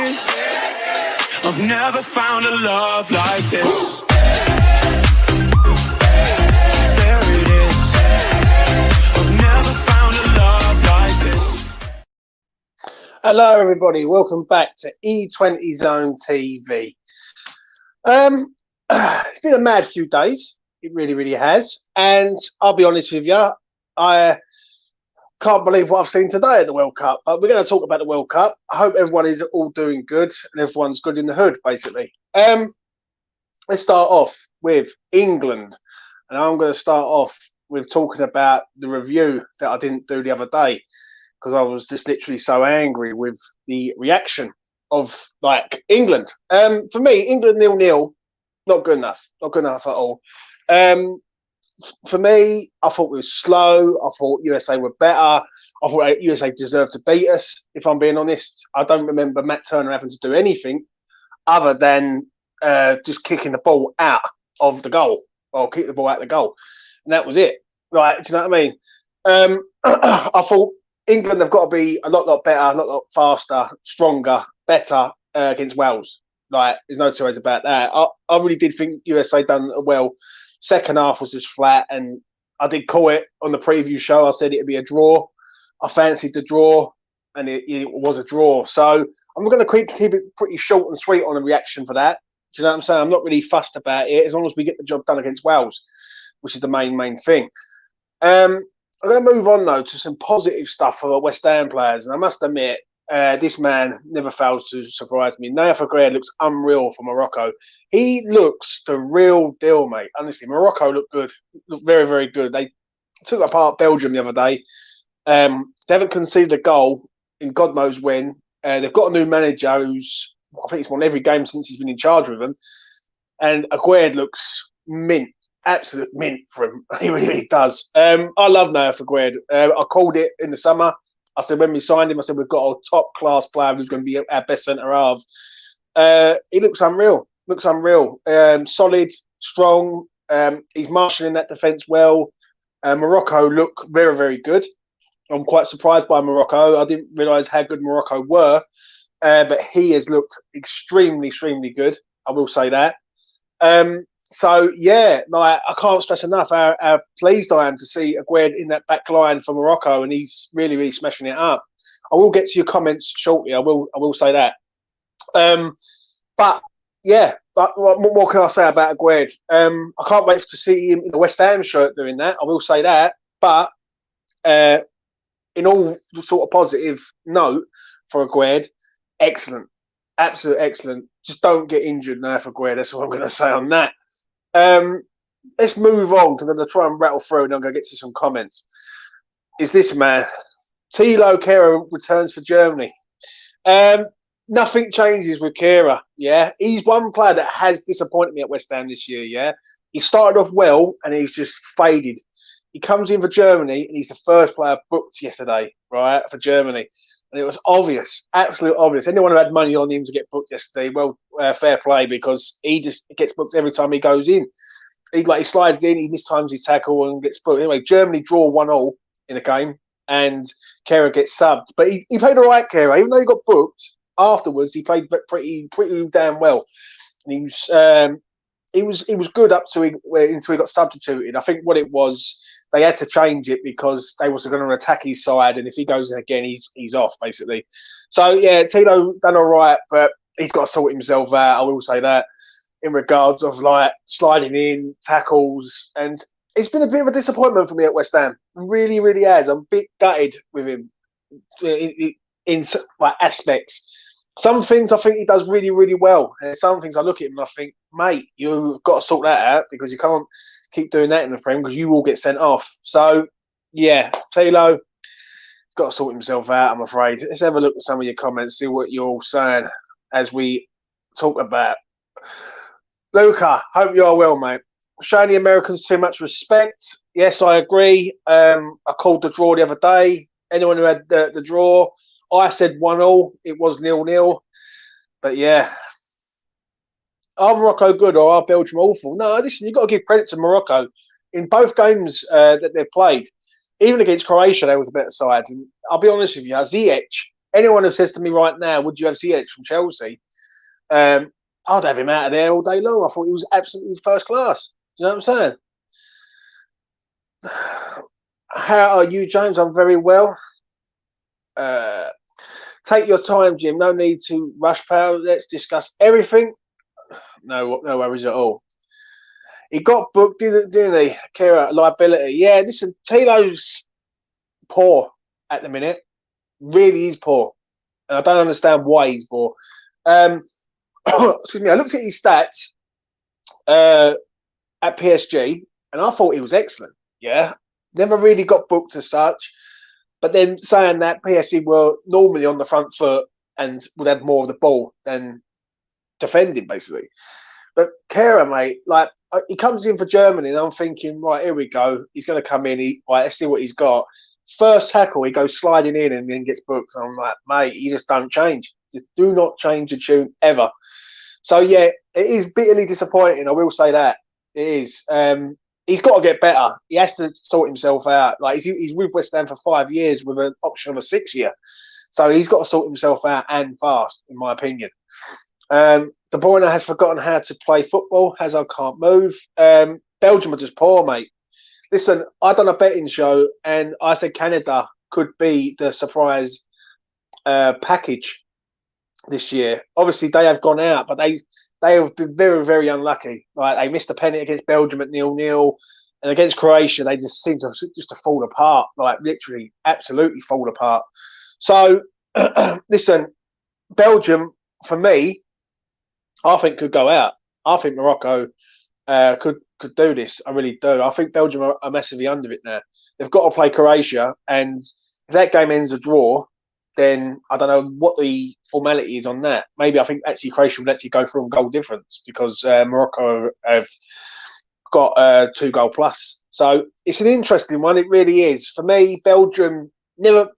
I've never found a love like this. There it is. I've never found a love like this. Hello, everybody. Welcome back to E20 Zone TV. It's been a mad few days. It really, really has. And I'll be honest with you, I can't believe what I've seen today at the World Cup. But we're going to talk about the World Cup. I hope everyone is all doing good and everyone's good in the hood, basically. Let's start off with England. And I'm going to start off with talking about the review that I didn't do the other day, because I was just literally so angry with the reaction of England. For me, England 0-0, not good enough. Not good enough at all. For me, I thought we were slow. I thought USA were better. I thought USA deserved to beat us, if I'm being honest. I don't remember Matt Turner having to do anything other than just kicking the ball out of the goal, or kick the ball out of the goal. And that was it. Do you know what I mean? I thought England have got to be a lot better, a lot faster, stronger, better against Wales. There's no two ways about that. I really did think USA done well. Second half was just flat, and I did call it on the preview show. I said it'd be a draw. I fancied the draw, and it was a draw. So I'm going to keep it pretty short and sweet on the reaction for that. Do you know what I'm saying? I'm not really fussed about it as long as we get the job done against Wales, which is the main thing. I'm going to move on, though, to some positive stuff for the West Ham players. And I must admit, this man never fails to surprise me. Aguerd looks unreal for Morocco. He looks the real deal, mate. Honestly, Morocco looked good. Looked very, very good. They took apart Belgium the other day. They haven't conceded a goal in God knows when. They've got a new manager who's, I think he's won every game since he's been in charge with them. And Aguerd looks mint. Absolute mint for him. He really does. I love Aguerd. I called it in the summer. I said when we signed him, I said we've got a top-class player who's going to be our best centre-half. He looks unreal. Solid, strong. He's marshalling that defence well. Morocco look very, very good. I'm quite surprised by Morocco. I didn't realise how good Morocco were. But he has looked extremely, extremely good. I will say that. So, yeah, I can't stress enough how pleased I am to see Aguerd in that back line for Morocco, and he's really, really smashing it up. I will get to your comments shortly. I will say that. But, yeah, what more can I say about Aguerd? I can't wait to see him in the West Ham shirt doing that. I will say that. But in all sort of positive note for Aguerd, excellent. Absolute excellent. Just don't get injured now for Aguerd. That's all I'm going to say on that. Let's move on. I'm going to try and rattle through, and I'm going to get to some comments. Is this man? Thilo Kehrer returns for Germany. Nothing changes with Kehrer. Yeah, he's one player that has disappointed me at West Ham this year. Yeah, he started off well, and he's just faded. He comes in for Germany, and he's the first player booked yesterday, right, for Germany. And it was obvious, absolute obvious. Anyone who had money on him to get booked yesterday, well, fair play, because he just gets booked every time he goes in. He slides in, he mistimes his tackle and gets booked. Anyway, Germany draw 1-1 in the game, and Kehrer gets subbed. But he played all right, Kehrer. Even though he got booked afterwards, he played pretty damn well. And he was good until he got substituted. I think what it was, they had to change it because they were going to attack his side, and if he goes in again, he's off, basically. So, yeah, Thilo done all right, but he's got to sort himself out, I will say that, in regards of, sliding in, tackles, and it's been a bit of a disappointment for me at West Ham. It really, really has. I'm a bit gutted with him in aspects. Some things I think he does really, really well, and some things I look at him and I think, mate, you've got to sort that out, because you can't keep doing that in the frame, because you will get sent off. So, yeah, Thilo, he's got to sort himself out, I'm afraid. Let's have a look at some of your comments, see what you're all saying as we talk about. Luca, hope you are well, mate. Showing the Americans too much respect. Yes, I agree. I called the draw the other day. Anyone who had the draw, I said 1-1. It was 0-0. But, yeah. Are Morocco good or are Belgium awful? No, listen, you've got to give credit to Morocco. In both games that they've played, even against Croatia, they were the better side. And I'll be honest with you, Ziyech, anyone who says to me right now, would you have Ziyech from Chelsea? I'd have him out of there all day long. I thought he was absolutely first class. Do you know what I'm saying? How are you, James? I'm very well. Take your time, Jim. No need to rush, pal. Let's discuss everything. No worries at all. He got booked, didn't he? Kehrer, liability. Yeah, listen, Tilo's poor at the minute. Really is poor. And I don't understand why he's poor. Excuse me. I looked at his stats at PSG, and I thought he was excellent. Yeah, never really got booked as such. But then saying that PSG were normally on the front foot and would have more of the ball than defending, basically. But Kehrer, mate, like he comes in for Germany, and I'm thinking, right, here we go. He's going to come in. Right, let's see what he's got. First tackle, he goes sliding in and then gets booked. And I'm like, mate, you just don't change. Just do not change the tune ever. So yeah, it is bitterly disappointing. I will say that it is. He's got to get better. He has to sort himself out. Like he's with West Ham for 5 years with an option of a 6 year. So he's got to sort himself out and fast, in my opinion. De Bruyne has forgotten how to play football. Hazard can't move. Belgium are just poor, mate. Listen, I done a betting show and I said Canada could be the surprise package this year. Obviously, they have gone out, but they have been very, very unlucky. Like they missed a penalty against Belgium at 0-0, and against Croatia, they just seem to fall apart. Like literally, absolutely fall apart. So, listen, Belgium for me, I think could go out. I think Morocco could do this. I really do. I think Belgium are massively under it now. They've got to play Croatia, and if that game ends a draw, then I don't know what the formality is on that. Maybe I think actually Croatia would actually go for a goal difference because Morocco have got 2 goal plus. So it's an interesting one. It really is. For me, Belgium they're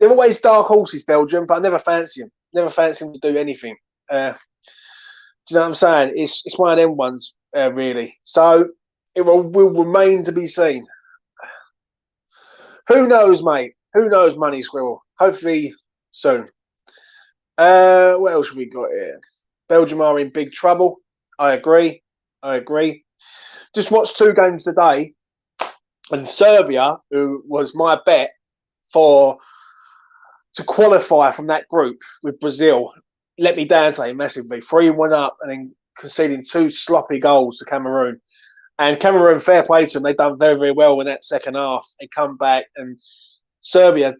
always dark horses, Belgium, but I never fancy them. Never fancy them to do anything. Do you know what I'm saying? It's one of them ones, really. So it will remain to be seen. Who knows, mate? Who knows, Money Squirrel? Hopefully soon. What else have we got here? Belgium are in big trouble. I agree. Just watched 2 games today, and Serbia, who was my bet to qualify from that group with Brazil, let me down today massively. 3-1 up and then conceding 2 sloppy goals to Cameroon. And Cameroon, fair play to them, they've done very, very well in that second half. They come back, and Serbia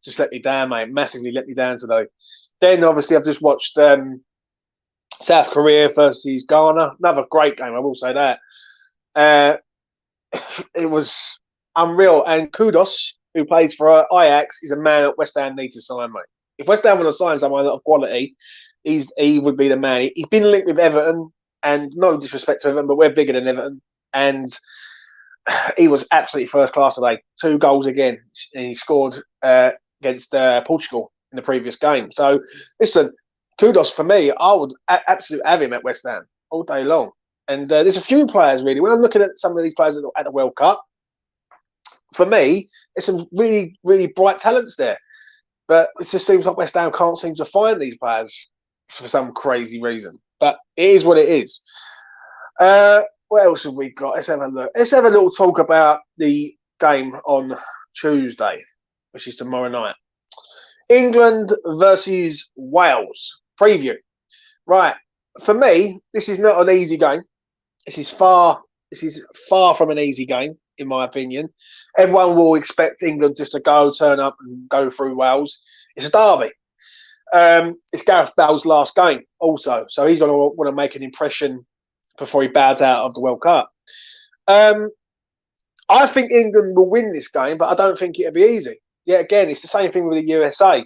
just let me down, mate. Massively let me down today. Then, obviously, I've just watched South Korea versus Ghana. Another great game, I will say that. It was unreal. And Kudos, who plays for Ajax, is a man that West Ham needs to sign, mate. If West Ham want to sign someone of quality, he would be the man. He's been linked with Everton, and no disrespect to Everton, but we're bigger than Everton. And he was absolutely first class today. 2 goals again, and he scored against Portugal in the previous game. So, listen, Kudos for me. I would absolutely have him at West Ham all day long. And there's a few players, really. When I'm looking at some of these players at the World Cup, for me, there's some really, really bright talents there. But it just seems like West Ham can't seem to find these players for some crazy reason. But it is what it is. What else have we got? Let's have a look. Let's have a little talk about the game on Tuesday, which is tomorrow night. England versus Wales. Preview. Right. For me, this is not an easy game. This is far from an easy game, in my opinion. Everyone will expect England just to turn up and go through Wales. It's a derby. It's Gareth Bale's last game also. So he's going to want to make an impression before he bows out of the World Cup. I think England will win this game, but I don't think it'll be easy. Yeah, again, it's the same thing with the USA.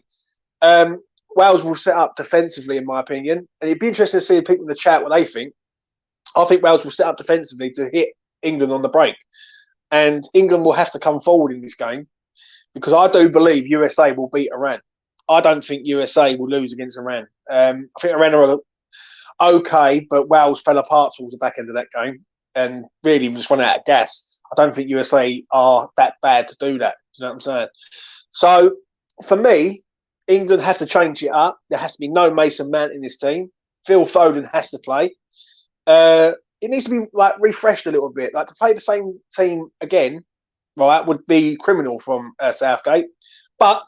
Wales will set up defensively, in my opinion. And it'd be interesting to see people in the chat what they think. I think Wales will set up defensively to hit England on the break. And England will have to come forward in this game because I do believe USA will beat Iran. I don't think USA will lose against Iran. I think Iran are okay, but Wales fell apart towards the back end of that game and really just run out of gas. I don't think USA are that bad to do that. Do you know what I'm saying? So, for me, England have to change it up. There has to be no Mason Mount in this team. Phil Foden has to play. It needs to be like refreshed a little bit. Like to play the same team again, right, would be criminal from Southgate. But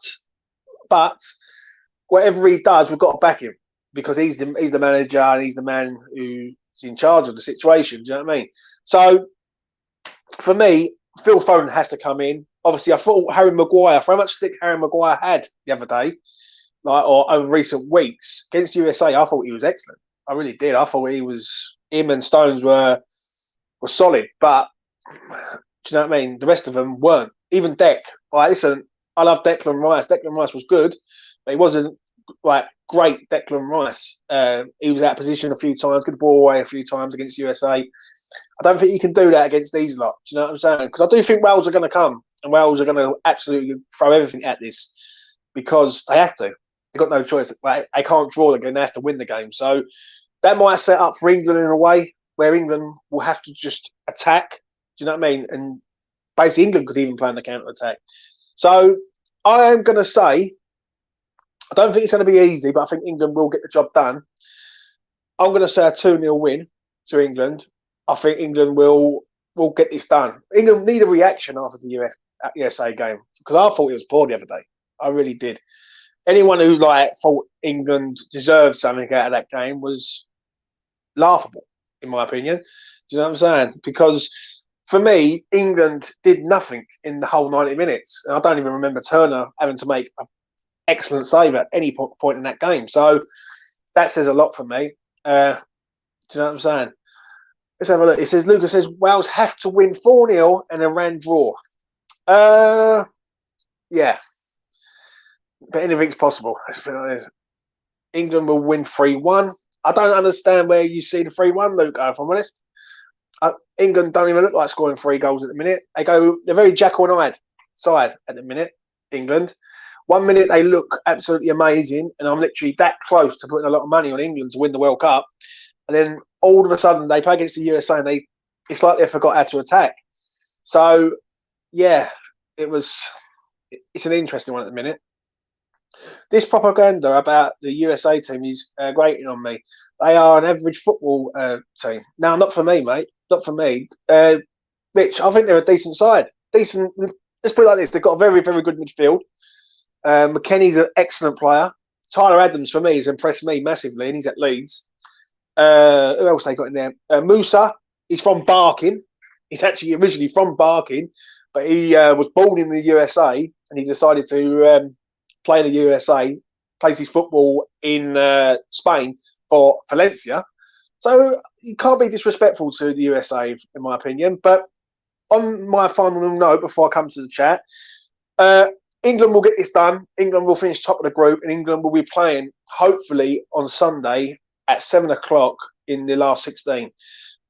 whatever he does, we've got to back him because he's the manager and he's the man who's in charge of the situation. Do you know what I mean? So for me, Phil Foden has to come in. Obviously, I thought Harry Maguire, for how much stick Harry Maguire had the other day, like or over recent weeks against USA, I thought he was excellent. I really did. I thought him and Stones were solid, but do you know what I mean? The rest of them weren't. Even Deck. Like, listen, I love Declan Rice. Declan Rice was good, but he wasn't like great. Declan Rice. He was out of position a few times, got the ball away a few times against USA. I don't think you can do that against these lot. Do you know what I'm saying? Because I do think Wales are going to come and Wales are going to absolutely throw everything at this because they have to. They've got no choice. Like, they can't draw. They're going to have to win the game. So that might set up for England in a way where England will have to just attack. Do you know what I mean? And basically, England could even play on the counter attack. So I am going to say, I don't think it's going to be easy, but I think England will get the job done. I'm going to say a 2-0 win to England. I think England will get this done. England need a reaction after the USA game because I thought it was poor the other day. I really did. Anyone who thought England deserved something out of that game was laughable, in my opinion. Do you know what I'm saying? Because for me, England did nothing in the whole 90 minutes. And I don't even remember Turner having to make an excellent save at any point in that game. So that says a lot for me. Do you know what I'm saying? Let's have a look. It says, Lucas says, Wales have to win 4-0 and Iran draw. Yeah. But anything's possible. England will win 3-1. I don't understand where you see the 3-1, Luke, if I'm honest. England don't even look like scoring 3 goals at the minute. They're very Jekyll and Hyde side at the minute, England. 1 minute they look absolutely amazing, and I'm literally that close to putting a lot of money on England to win the World Cup. And then all of a sudden they play against the USA and it's like they forgot how to attack. So, yeah, it's an interesting one at the minute. This propaganda about the USA team is grating on me. They are an average football team. Now, not for me, mate. Not for me. Rich, I think they're a decent side. Decent. Let's put it like this. They've got a very, very good midfield. McKennie's an excellent player. Tyler Adams, for me, has impressed me massively, and he's at Leeds. Who else they got in there? Musa, he's from Barking. He's actually originally from Barking, but he was born in the USA, and he decided to play in the USA, plays his football in Spain for Valencia. So you can't be disrespectful to the USA, in my opinion. But on my final note, before I come to the chat, England will get this done. England will finish top of the group, and England will be playing, hopefully, on Sunday at 7 o'clock in the last 16.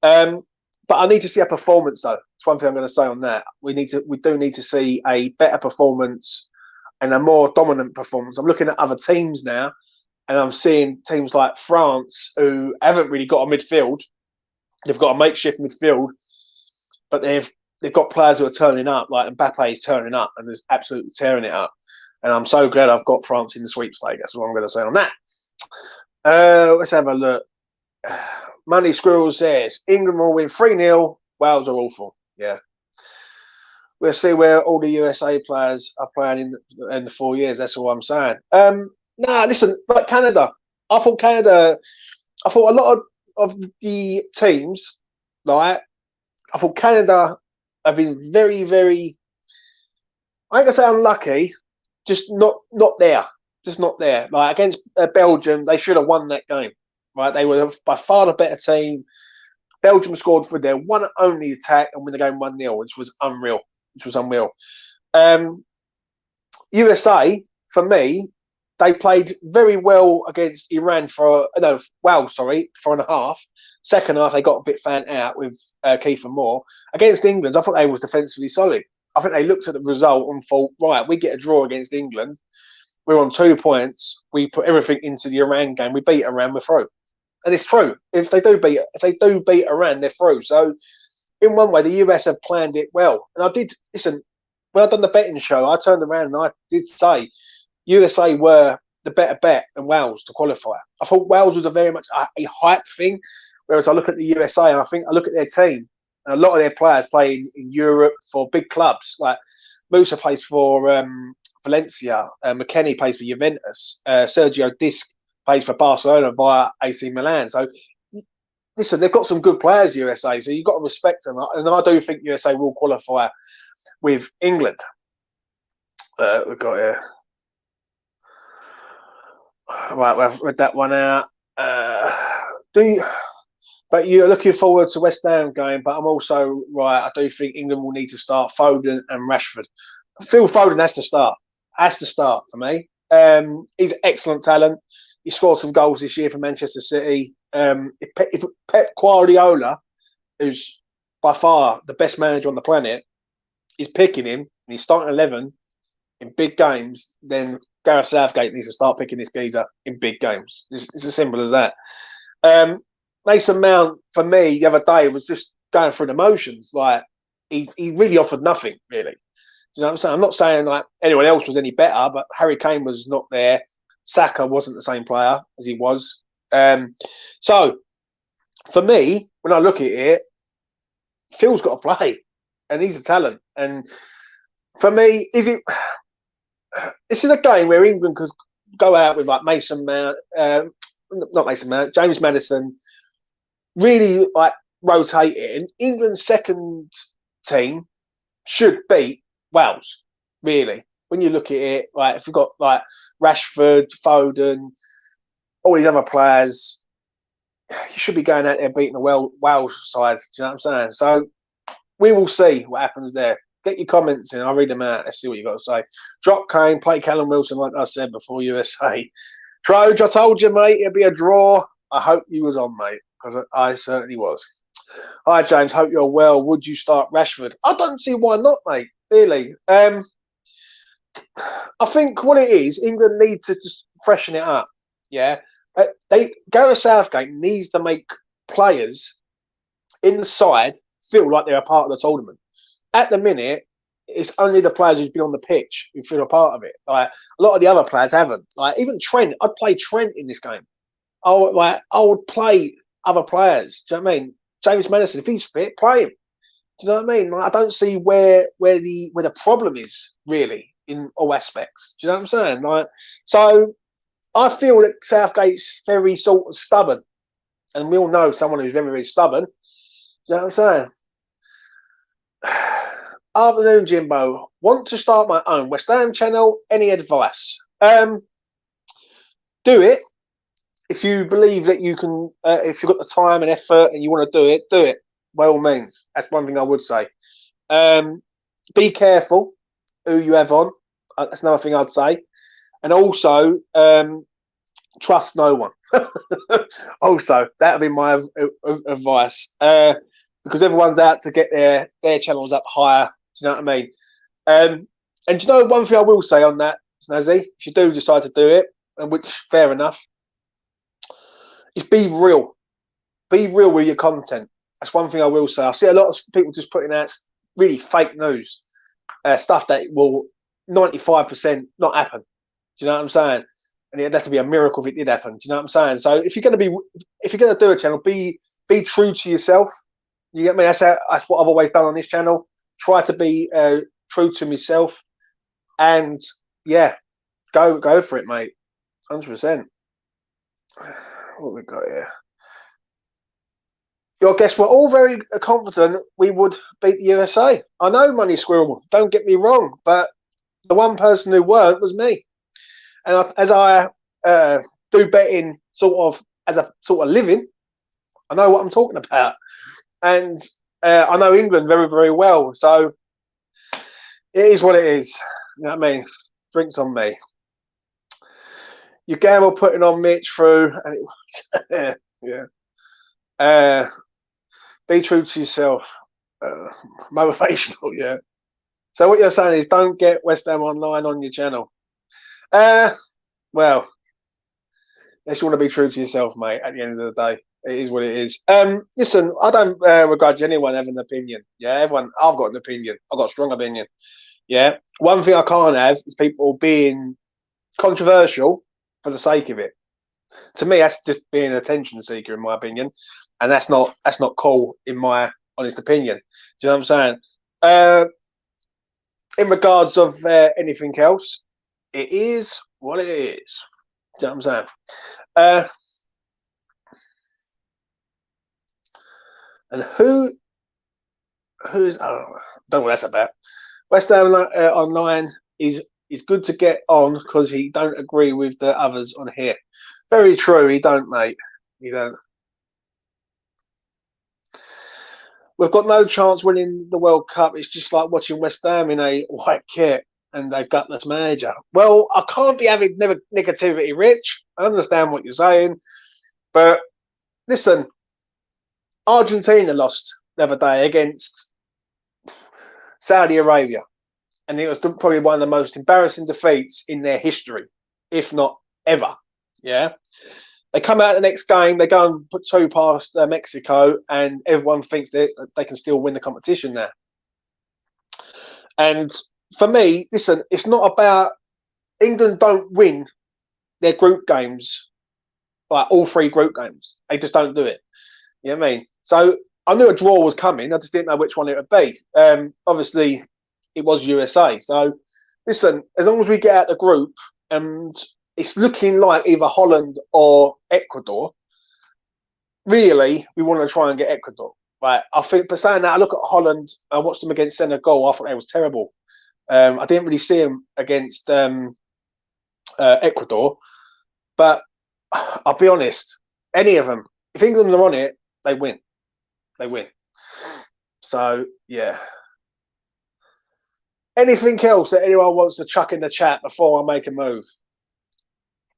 But I need to see a performance, though. That's one thing I'm going to say on that. We do need to see a better performance and a more dominant performance. I'm looking at other teams now, and I'm seeing teams like France who haven't really got a midfield. They've got a makeshift midfield, but they've got players who are turning up, like Mbappe is turning up and is absolutely tearing it up. And I'm so glad I've got France in the sweepstake. That's what I'm going to say on that. Let's have a look. Money Squirrel says England will win 3-0. Wales are awful. Yeah. We'll see where all the USA players are playing in the 4 years. That's all I'm saying. Listen, like Canada. I thought a lot of the teams, I thought Canada have been very, very, I ain't gonna say unlucky, just not there. Just not there. Like against Belgium, they should have won that game. Right? They were by far the better team. Belgium scored for their one and only attack and win the game 1-0, which was unreal. USA, for me, they played very well against Iran for and a half. Second half, they got a bit fanned out with Kehrer Moore. Against England, I thought they was defensively solid. I think they looked at the result and thought, right, we get a draw against England. We're on 2 points. We put everything into the Iran game. We beat Iran, we're through. And it's true. If they do beat Iran, they're through. So in one way, the US have planned it well. And I did listen when I done the betting show. I turned around and I did say USA were the better bet than Wales to qualify. I thought Wales was a very much a hype thing, whereas I look at the USA and I look at their team, and a lot of their players play in Europe for big clubs. Like Musa plays for Valencia, McKennie plays for Juventus, Sergio Disc plays for Barcelona via AC Milan. So listen, they've got some good players, USA, so you've got to respect them. And I do think USA will qualify with England. We've got here. Right, we've read that one out. But you're looking forward to West Ham game, but I'm also right. I do think England will need to start Foden and Rashford. Phil Foden has to start. Has to start for me. He's excellent talent. He scored some goals this year for Manchester City. If Pep Guardiola, who's by far the best manager on the planet, is picking him and he's starting 11 in big games, then Gareth Southgate needs to start picking this geezer in big games. It's as simple as that. Mason Mount, for me, the other day was just going through the motions. Like he really offered nothing, really. You know what I'm saying? I'm not saying like anyone else was any better, but Harry Kane was not there. Saka wasn't the same player as he was. So for me, when I look at it, Phil's got to play, and he's a talent. And for me, this is a game where England could go out with like Mason Mount, not Mason Mount, James Maddison, really like rotate it. And England's second team should beat Wales, really. When you look at it, like if you've got like Rashford, Foden, all these other players, you should be going out there beating the Wales side. Do you know what I'm saying? So we will see what happens there. Get your comments in. I'll read them out. Let's see what you got to say. Drop Kane, play Callum Wilson, like I said before, USA. Troj, I told you, mate, it'd be a draw. I hope you was on, mate, because I certainly was. Hi, James. Hope you're well. Would you start Rashford? I don't see why not, mate. Really. I think what it is, England need to just freshen it up. Yeah. Gareth Southgate needs to make players in the side feel like they're a part of the tournament. At the minute, it's only the players who's been on the pitch who feel a part of it. Like a lot of the other players haven't. Like even Trent, I'd play Trent in this game. I would play other players. Do you know what I mean? James Maddison, if he's fit, play him. Do you know what I mean? Like, I don't see where the problem is really in all aspects. Do you know what I'm saying? Like, so I feel that Southgate's very sort of stubborn, and we all know someone who's very, very stubborn. Do you know what I'm saying? Afternoon, Jimbo. Want to start my own West Ham channel? Any advice? Do it. If you believe that you can, if you've got the time and effort and you want to do it by all means. That's one thing I would say. Be careful who you have on. That's another thing I'd say. And also, trust no one. Also, that would be my advice. Because everyone's out to get their channels up higher. Do you know what I mean? And you know, one thing I will say on that, Snazzy, if you do decide to do it, and which fair enough, is be real. Be real with your content. That's one thing I will say. I see a lot of people just putting out really fake news, stuff that will 95% not happen. Do you know what I'm saying? And it'd have to be a miracle if it did happen. Do you know what I'm saying? So if you're going to do a channel, be true to yourself. You get me? That's what I've always done on this channel. Try to be true to myself, and yeah, go for it, mate. 100%. What we got here? Your guests were all very confident we would beat the USA. I know, Money Squirrel. Don't get me wrong, but the one person who weren't was me. And as I do betting sort of as a sort of living, I know what I'm talking about. And I know England very, very well. So it is what it is. You know what I mean? Drinks on me. You gamble putting on Mitch through. And yeah. Be true to yourself. Motivational, yeah. So what you're saying is don't get West Ham Online on your channel. Well, unless you want to be true to yourself, mate, at the end of the day. It is what it is. Listen, I don't begrudge anyone having an opinion. Yeah, everyone. I've got an opinion. I've got a strong opinion. Yeah. One thing I can't have is people being controversial for the sake of it. To me, that's just being an attention seeker, in my opinion, and that's not cool, in my honest opinion. Do you know what I'm saying? In regards of anything else, it is what it is. Do you know what I'm saying? And who's I don't know what that's about. West Ham online is good to get on because he don't agree with the others on here. Very true, he don't, mate. He don't. We've got no chance winning the World Cup. It's just like watching West Ham in a white kit and a gutless manager. Well, I can't be having negativity, Rich. I understand what you're saying, but listen, Argentina lost the other day against Saudi Arabia, and it was probably one of the most embarrassing defeats in their history, if not ever. Yeah. They come out the next game, they go and put 2 past Mexico, and everyone thinks that they can still win the competition now. And for me, listen, it's not about England don't win their group games, like all 3 group games. They just don't do it. You know what I mean? So I knew a draw was coming. I just didn't know which one it would be. Obviously, it was USA. So listen, as long as we get out the group, and it's looking like either Holland or Ecuador, really, we want to try and get Ecuador. Right? I think, but saying that, I look at Holland. I watched them against Senegal. I thought they was terrible. I didn't really see them against Ecuador, but I'll be honest. Any of them, if England are on it, they win. They win. So yeah. Anything else that anyone wants to chuck in the chat before I make a move?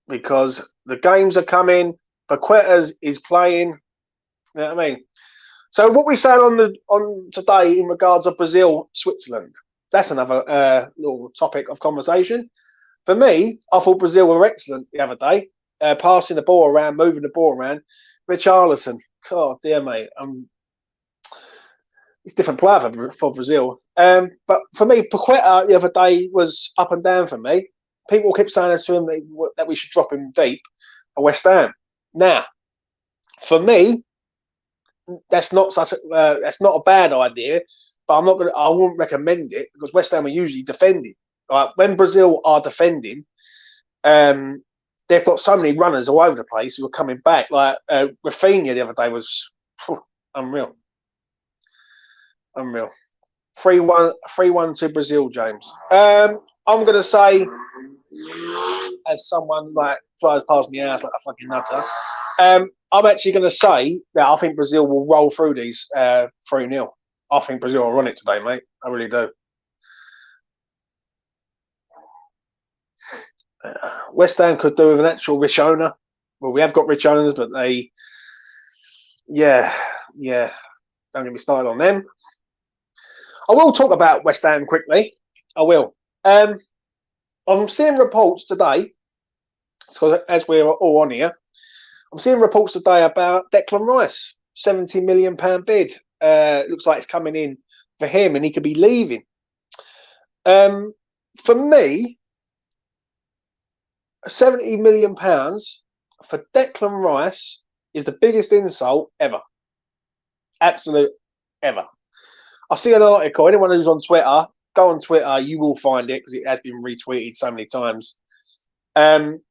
Because the games are coming. Paqueta is playing. You know what I mean? So what we said on today in regards of Brazil, Switzerland, that's another little topic of conversation. For me, I thought Brazil were excellent the other day, passing the ball around, moving the ball around. Richarlison, God dear mate, it's a different player for Brazil. But for me, Paqueta the other day was up and down for me. People kept saying to him that we should drop him deep for West Ham. Now, for me, that's not a bad idea, but I wouldn't recommend it because West Ham are usually defending. Like when Brazil are defending, they've got so many runners all over the place who are coming back. Like Rafinha the other day was unreal. 3-1 to Brazil, James. I'm gonna say, as someone like drives past my house like a fucking nutter, I'm actually gonna say that I think Brazil will roll through these 3-0. I think Brazil will run it today, mate. I really do. West Ham could do with an actual rich owner. Well, we have got rich owners, but they, yeah, don't get me started on them. I will talk about West Ham quickly. I will. I'm seeing reports today, so as we're all on here, I'm seeing reports today about Declan Rice, £70 million bid. Looks like it's coming in for him, and he could be leaving. For me, £70 million for Declan Rice is the biggest insult ever. Absolute ever. I see an article. Anyone who's on Twitter, go on Twitter. You will find it because it has been retweeted so many times. £70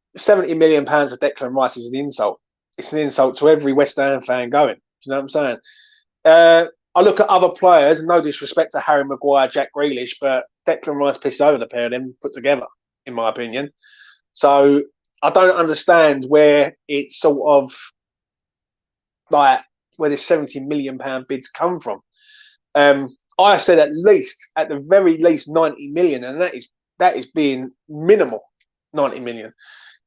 million for Declan Rice is an insult. It's an insult to every West Ham fan going. Do you know what I'm saying? I look at other players, no disrespect to Harry Maguire, Jack Grealish, but Declan Rice pissed over the pair of them put together, in my opinion. So I don't understand where it's sort of like where this £70 million bids come from. I said at the very least 90 million, and that is being minimal 90 million.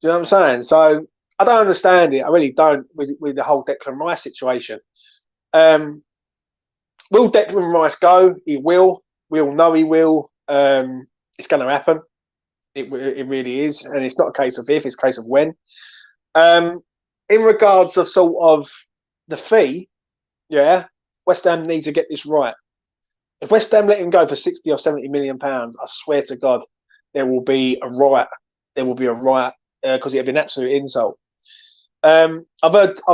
Do you know what I'm saying? So I don't understand it. I really don't with the whole Declan Rice situation. Will Declan Rice go? He will. We all know he will. It's going to happen. It really is, and it's not a case of if; it's a case of when. In regards of sort of the fee, yeah, West Ham need to get this right. If West Ham let him go for 60 or 70 million pounds, I swear to God, there will be a riot there will be a riot because it'd be an absolute insult. I've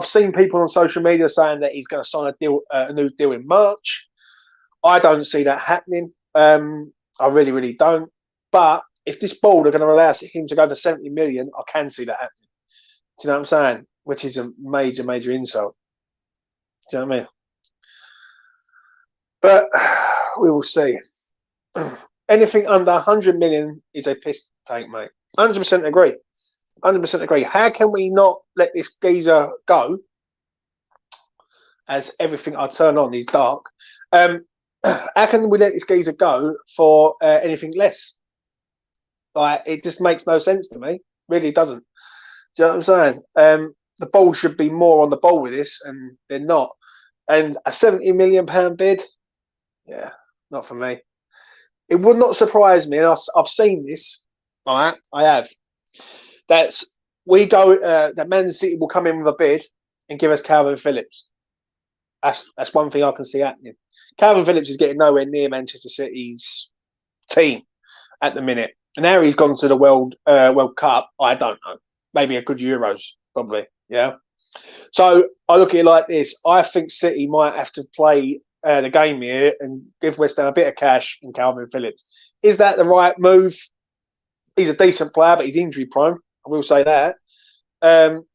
seen people on social media saying that he's going to sign a new deal in March. I don't see that happening. I really, really don't. But if this board are going to allow him to go for 70 million, I can see that happening. Do you know what I'm saying? Which is a major, major insult. Do you know what I mean? But we will see. Anything under 100 million is a piss take, mate. 100% agree. 100% agree. How can we not let this geezer go? As everything I turn on is dark. How can we let this geezer go for anything less? Like, it just makes no sense to me. Really doesn't. Do you know what I'm saying? The ball should be more on the ball with this, and they're not. And a £70 million bid, yeah, not for me. It would not surprise me, and I've seen this. All right, I have. That Man City will come in with a bid and give us Calvin Phillips. That's one thing I can see happening. Calvin Phillips is getting nowhere near Manchester City's team at the minute, and now he's gone to the World Cup. I don't know. Maybe a good Euros, probably. Yeah. So I look at it like this. I think City might have to play the game here and give West Ham a bit of cash in Calvin Phillips. Is that the right move? He's a decent player, but he's injury prone. I will say that. And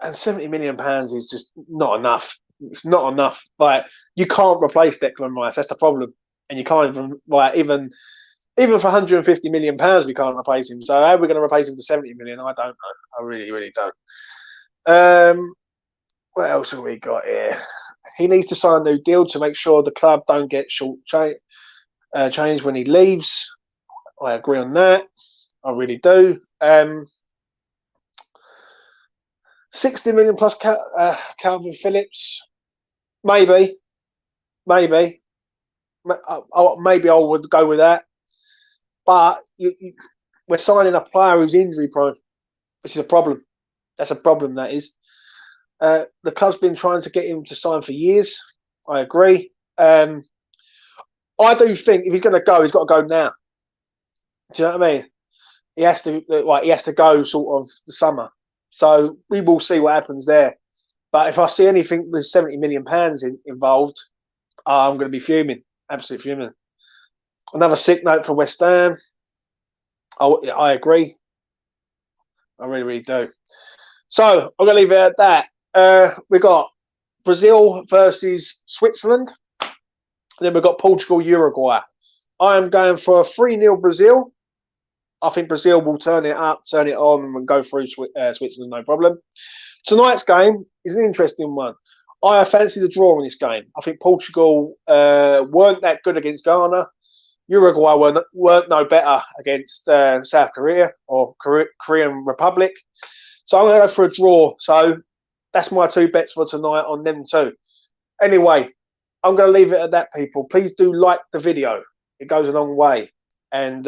£70 million is just not enough. It's not enough. Like, you can't replace Declan Rice. That's the problem. And you can't even for £150 million, we can't replace him. So how are we going to replace him for 70 million? I don't know. I really, really don't. What else have we got here? He needs to sign a new deal to make sure the club don't get short change when he leaves. I agree on that. I really do. 60 million plus Calvin Phillips. Maybe. Maybe I would go with that. But we're signing a player who's injury prone, which is a problem. That's a problem, that is. The club's been trying to get him to sign for years. I agree. I do think if he's going to go, he's got to go now. Do you know what I mean? He has to go sort of the summer. So we will see what happens there. But if I see anything with £70 million involved, I'm going to be fuming. Absolutely fuming. Another sick note for West Ham. I agree. I really, really do. So I'm going to leave it at that. We've got Brazil versus Switzerland. Then we've got Portugal, Uruguay. I am going for a 3-0 Brazil. I think Brazil will turn it up, turn it on, and go through Switzerland, no problem. Tonight's game is an interesting one. I fancy the draw in this game. I think Portugal weren't that good against Ghana. Uruguay weren't no better against South Korea or Korean Republic. So I'm going to go for a draw. So that's my 2 bets for tonight on them too. Anyway, I'm going to leave it at that, people. Please do like the video. It goes a long way and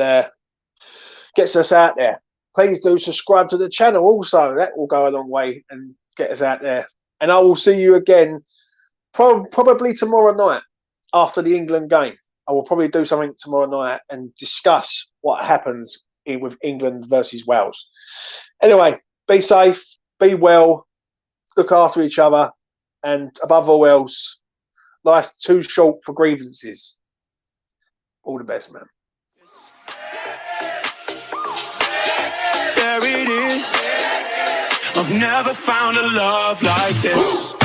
gets us out there. Please do subscribe to the channel also. That will go a long way and get us out there. And I will see you again probably tomorrow night after the England game. I will probably do something tomorrow night and discuss what happens with England versus Wales. Anyway, be safe, be well, look after each other, and above all else, life's too short for grievances. All the best, man. There it is. I've never found a love like this.